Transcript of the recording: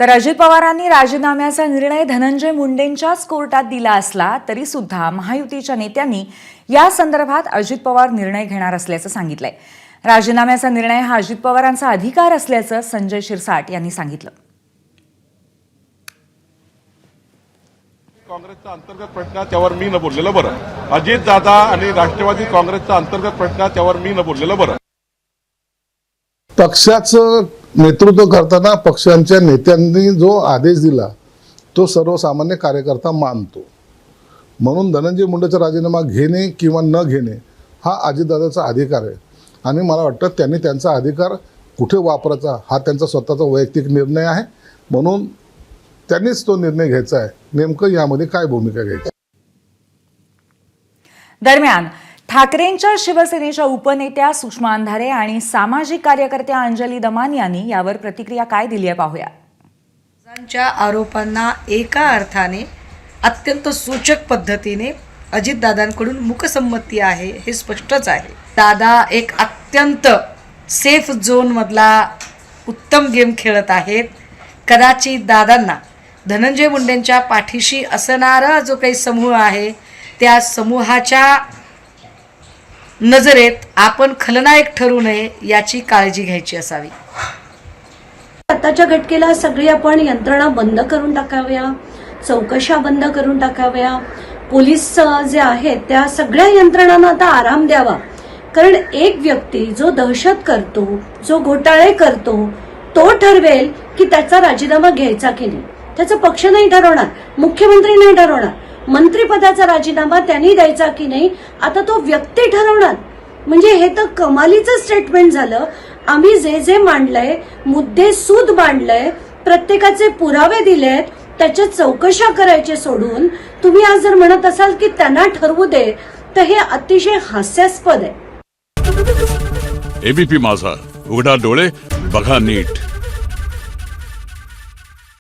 तर अजित पवारांनी राजीनाम्याचा निर्णय धनंजय मुंडेंच्याच कोर्टात दिला असला तरी सुद्धा महायुतीच्या नेत्यांनी या संदर्भात अजित पवार निर्णय घेणार असल्याचं सांगितलंय। राजीनाम्याचा निर्णय हा अजित पवारांचा अधिकार असल्याचं संजय शिरसाट यांनी सांगितलं। काँग्रेसचा अंतर्गत प्रश्न त्यावर मी न बोललेलं बरं। अजित दादा आणि राष्ट्रवादी काँग्रेसचा अंतर्गत प्रश्न त्यावर मी न बोललेलं बरं। पक्षाचं नेतृत्व करताना पक्षांच्या नेत्यांनी जो आदेश दिला तो सर्वसामान्य कार्यकर्ता मानतो, म्हणून धनंजय मुंडेचा राजीनामा घेणे किंवा न घेणे हा अजितदादाचा अधिकार आहे आणि मला वाटतं त्यांनी त्यांचा अधिकार कुठे वापरायचा हा त्यांचा स्वतःचा वैयक्तिक निर्णय आहे, म्हणून त्यांनीच तो निर्णय घ्यायचा आहे नेमकं यामध्ये काय भूमिका घ्यायची। दरम्यान ठाकरेंच्या शिवसेनेच्या उपनेत्या सुषमा अंधारे आणि सामाजिक कार्यकर्त्या अंजली दमानी यांनी यावर प्रतिक्रिया काय दिली आहे पाहूया। च्या आरोपांना एका अर्थाने अत्यंत सूचक पद्धतीने अजितदादांकडून मुकसंमती आहे हे स्पष्टच आहे। दादा एक अत्यंत सेफ झोन मधला उत्तम गेम खेळत आहेत। कदाचित दादांना धनंजय मुंडेंच्या पाठीशी असणारा जो काही समूह आहे त्या समूहाच्या नजरेत आपण खलनायक ठरू नये याची काळजी घ्यायची असावी। आताच्या घटकेला सगळी आपण यंत्रणा बंद करून टाकाव्या, चौकशा बंद करून टाकाव्या, पोलीस जे आहेत त्या सगळ्या यंत्रणांना आता आराम द्यावा। कारण एक व्यक्ती जो दहशत करतो, जो घोटाळे करतो, तो ठरवेल की त्याचा राजीनामा घ्यायचा की नाही। त्याचा पक्ष नाही ठरवणार, मुख्यमंत्री नाही ठरवणार, मंत्रिपदाचा राजीनामा त्यांनी द्यायचा की नाही आता तो व्यक्ती ठरवणार। म्हणजे हे तर कमालीचं स्टेटमेंट झालं। आम्ही जे जे मांडलंय, मुद्दे सूद मांडलंय, प्रत्येकाचे पुरावे दिलेत, त्याच्या चौकशा करायचे सोडून तुम्ही आज जर म्हणत असाल की त्यांना ठरवू दे तर हे अतिशय हास्यास्पद आहे। एबीपी माझा, उघडा डोळे बघा नीट।